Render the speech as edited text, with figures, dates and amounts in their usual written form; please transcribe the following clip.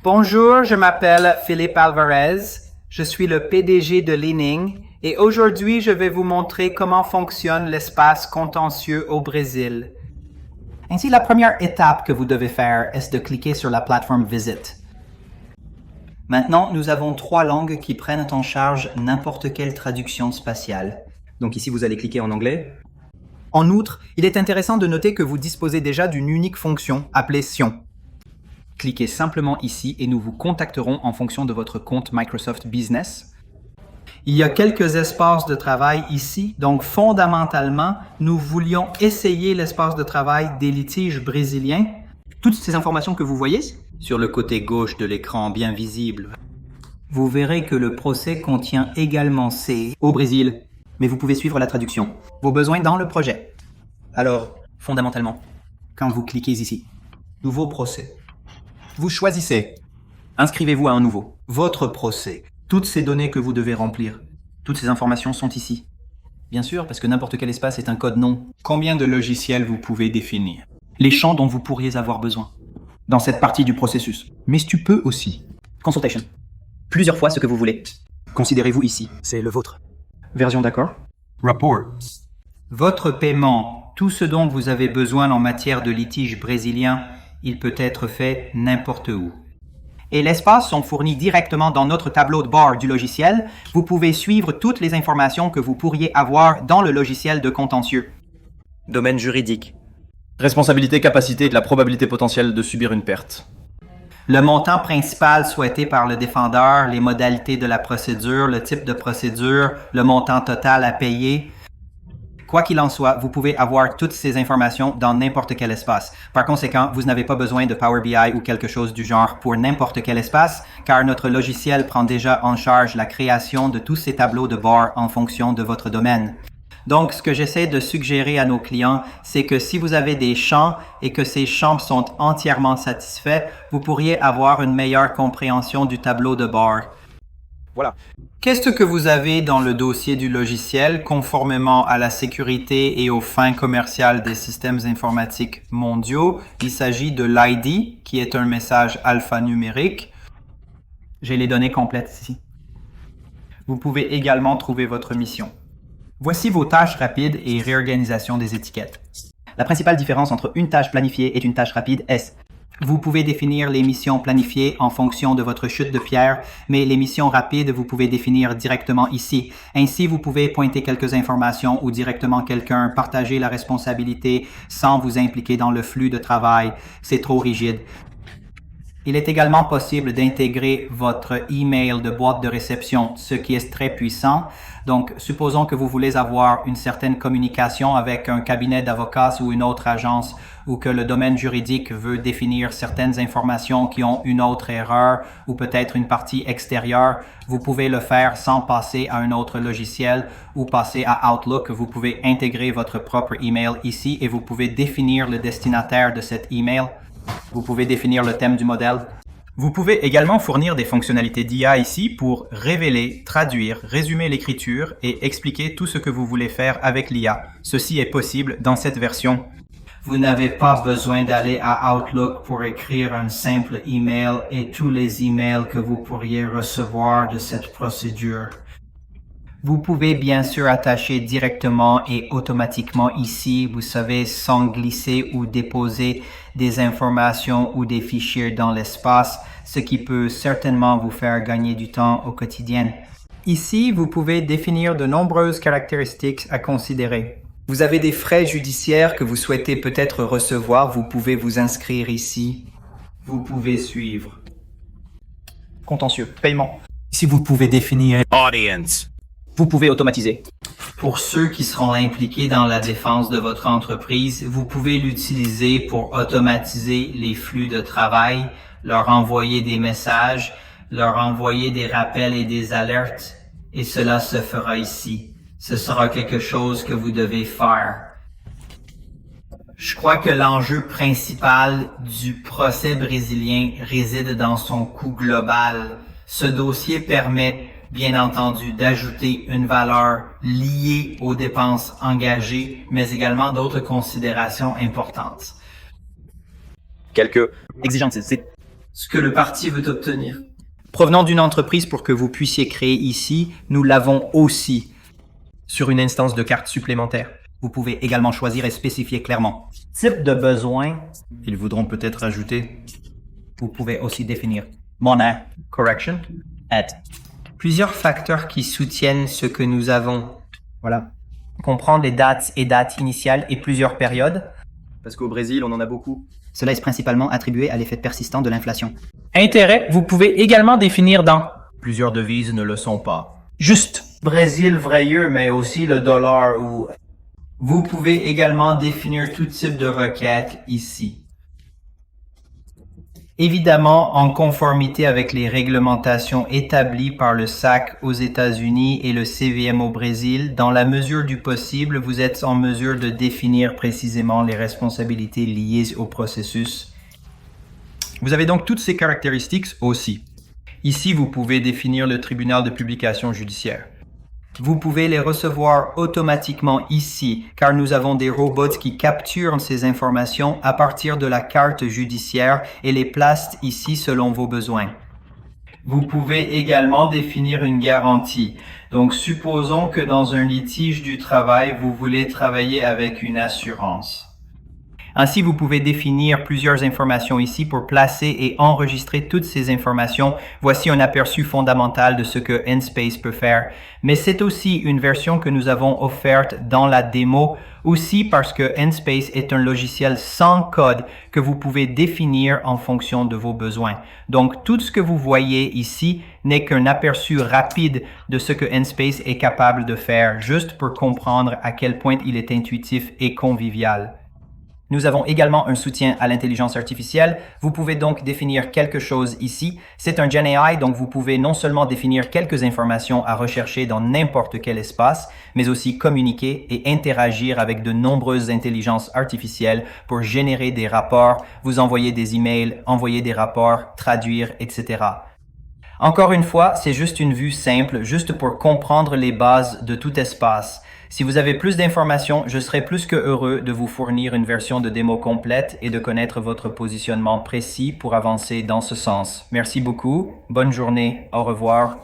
Bonjour, je m'appelle Philippe Alvarez. Je suis le PDG de Leaning et aujourd'hui, je vais vous montrer comment fonctionne l'espace contentieux au Brésil. Ainsi, la première étape que vous devez faire est de cliquer sur la plateforme Visit. Maintenant, nous avons 3 langues qui prennent en charge n'importe quelle traduction spatiale. Donc ici, vous allez cliquer en anglais. En outre, il est intéressant de noter que vous disposez déjà d'une unique fonction appelée Sion. Cliquez simplement ici et nous vous contacterons en fonction de votre compte Microsoft Business. Il y a quelques espaces de travail ici, donc fondamentalement, nous voulions essayer l'espace de travail des litiges brésiliens. Toutes ces informations que vous voyez sur le côté gauche de l'écran bien visible, vous verrez que le procès contient également C au Brésil, mais vous pouvez suivre la traduction. Vos besoins dans le projet. Alors, fondamentalement, quand vous cliquez ici, Nouveau procès. vous choisissez. Inscrivez-vous à un nouveau. Votre procès. Toutes ces données que vous devez remplir. Toutes ces informations sont ici. Bien sûr, parce que n'importe quel espace est un code nom. Combien de logiciels vous pouvez définir? Les champs dont vous pourriez avoir besoin dans cette partie du processus. Mais tu peux aussi. Consultation. Plusieurs fois ce que vous voulez. Considérez-vous ici. C'est le vôtre. Version d'accord. Rapport. Votre paiement, tout ce dont vous avez besoin en matière de litige brésilien, il peut être fait n'importe où. Et l'espace sont fournis directement dans notre tableau de bord du logiciel. Vous pouvez suivre toutes les informations que vous pourriez avoir dans le logiciel de contentieux. Domaine juridique. Responsabilité, capacité et de la probabilité potentielle de subir une perte. Le montant principal souhaité par le défendeur, les modalités de la procédure, le type de procédure, le montant total à payer. Quoi qu'il en soit, vous pouvez avoir toutes ces informations dans n'importe quel espace. Par conséquent, vous n'avez pas besoin de Power BI ou quelque chose du genre pour n'importe quel espace, car notre logiciel prend déjà en charge la création de tous ces tableaux de bord en fonction de votre domaine. Donc, ce que j'essaie de suggérer à nos clients, c'est que si vous avez des champs et que ces champs sont entièrement satisfaits, vous pourriez avoir une meilleure compréhension du tableau de bord. Voilà. Qu'est-ce que vous avez dans le dossier du logiciel conformément à la sécurité et aux fins commerciales des systèmes informatiques mondiaux? Il s'agit de l'ID, qui est un message alphanumérique. J'ai les données complètes ici. Vous pouvez également trouver votre mission. Voici vos tâches rapides et réorganisation des étiquettes. La principale différence entre une tâche planifiée et une tâche rapide est: vous pouvez définir les missions planifiées en fonction de votre chute de pierre, mais les missions rapides, vous pouvez définir directement ici. Ainsi, vous pouvez pointer quelques informations ou directement quelqu'un, partager la responsabilité sans vous impliquer dans le flux de travail. C'est trop rigide. Il est également possible d'intégrer votre email de boîte de réception, ce qui est très puissant. Donc, supposons que vous voulez avoir une certaine communication avec un cabinet d'avocats ou une autre agence, ou que le domaine juridique veut définir certaines informations qui ont une autre erreur ou peut-être une partie extérieure. Vous pouvez le faire sans passer à un autre logiciel ou passer à Outlook. Vous pouvez intégrer votre propre email ici et vous pouvez définir le destinataire de cet email. Vous pouvez définir le thème du modèle. Vous pouvez également fournir des fonctionnalités d'IA ici pour révéler, traduire, résumer l'écriture et expliquer tout ce que vous voulez faire avec l'IA. Ceci est possible dans cette version. Vous n'avez pas besoin d'aller à Outlook pour écrire un simple email et tous les emails que vous pourriez recevoir de cette procédure. Vous pouvez bien sûr attacher directement et automatiquement ici, vous savez, sans glisser ou déposer des informations ou des fichiers dans l'espace, ce qui peut certainement vous faire gagner du temps au quotidien. Ici, vous pouvez définir de nombreuses caractéristiques à considérer. Vous avez des frais judiciaires que vous souhaitez peut-être recevoir, vous pouvez vous inscrire ici. Vous pouvez suivre. Contentieux, paiement. Ici, vous pouvez définir Audience. Vous pouvez automatiser. Pour ceux qui seront impliqués dans la défense de votre entreprise, vous pouvez l'utiliser pour automatiser les flux de travail, leur envoyer des messages, leur envoyer des rappels et des alertes, et cela se fera ici. Ce sera quelque chose que vous devez faire. Je crois que l'enjeu principal du procès brésilien réside dans son coût global. Ce dossier permet bien entendu, d'ajouter une valeur liée aux dépenses engagées, mais également d'autres considérations importantes. Quelques exigences. ce que le parti veut obtenir. Provenant d'une entreprise pour que vous puissiez créer ici, nous l'avons aussi. Sur une instance de carte supplémentaire. Vous pouvez également choisir et spécifier clairement. Type de besoin. Ils voudront peut-être ajouter. Vous pouvez aussi définir monnaie. Correction. Plusieurs facteurs qui soutiennent ce que nous avons. Voilà. Comprendre les dates et dates initiales et plusieurs périodes. Parce qu'au Brésil, on en a beaucoup. Cela est principalement attribué à l'effet persistant de l'inflation. Intérêt, vous pouvez également définir dans Plusieurs devises ne le sont pas. juste. Brésil, vrai, mais aussi le dollar ou... Vous pouvez également définir tout type de requête ici. Évidemment, en conformité avec les réglementations établies par le SAC aux États-Unis et le CVM au Brésil, dans la mesure du possible, vous êtes en mesure de définir précisément les responsabilités liées au processus. Vous avez donc toutes ces caractéristiques aussi. Ici, vous pouvez définir le tribunal de publication judiciaire. Vous pouvez les recevoir automatiquement ici, car nous avons des robots qui capturent ces informations à partir de la carte judiciaire et les placent ici selon vos besoins. Vous pouvez également définir une garantie. Donc, supposons que dans un litige du travail, vous voulez travailler avec une assurance. Ainsi, vous pouvez définir plusieurs informations ici pour placer et enregistrer toutes ces informations. Voici un aperçu fondamental de ce que Nspace peut faire. Mais c'est aussi une version que nous avons offerte dans la démo, aussi parce que Nspace est un logiciel sans code que vous pouvez définir en fonction de vos besoins. Donc, tout ce que vous voyez ici n'est qu'un aperçu rapide de ce que Nspace est capable de faire, juste pour comprendre à quel point il est intuitif et convivial. Nous avons également un soutien à l'intelligence artificielle. Vous pouvez donc définir quelque chose ici. C'est un GenAI, donc vous pouvez non seulement définir quelques informations à rechercher dans n'importe quel espace, mais aussi communiquer et interagir avec de nombreuses intelligences artificielles pour générer des rapports, vous envoyer des emails, envoyer des rapports, traduire, etc. Encore une fois, c'est juste une vue simple, juste pour comprendre les bases de tout espace. Si vous avez plus d'informations, je serai plus que heureux de vous fournir une version de démo complète et de connaître votre positionnement précis pour avancer dans ce sens. Merci beaucoup, bonne journée, au revoir.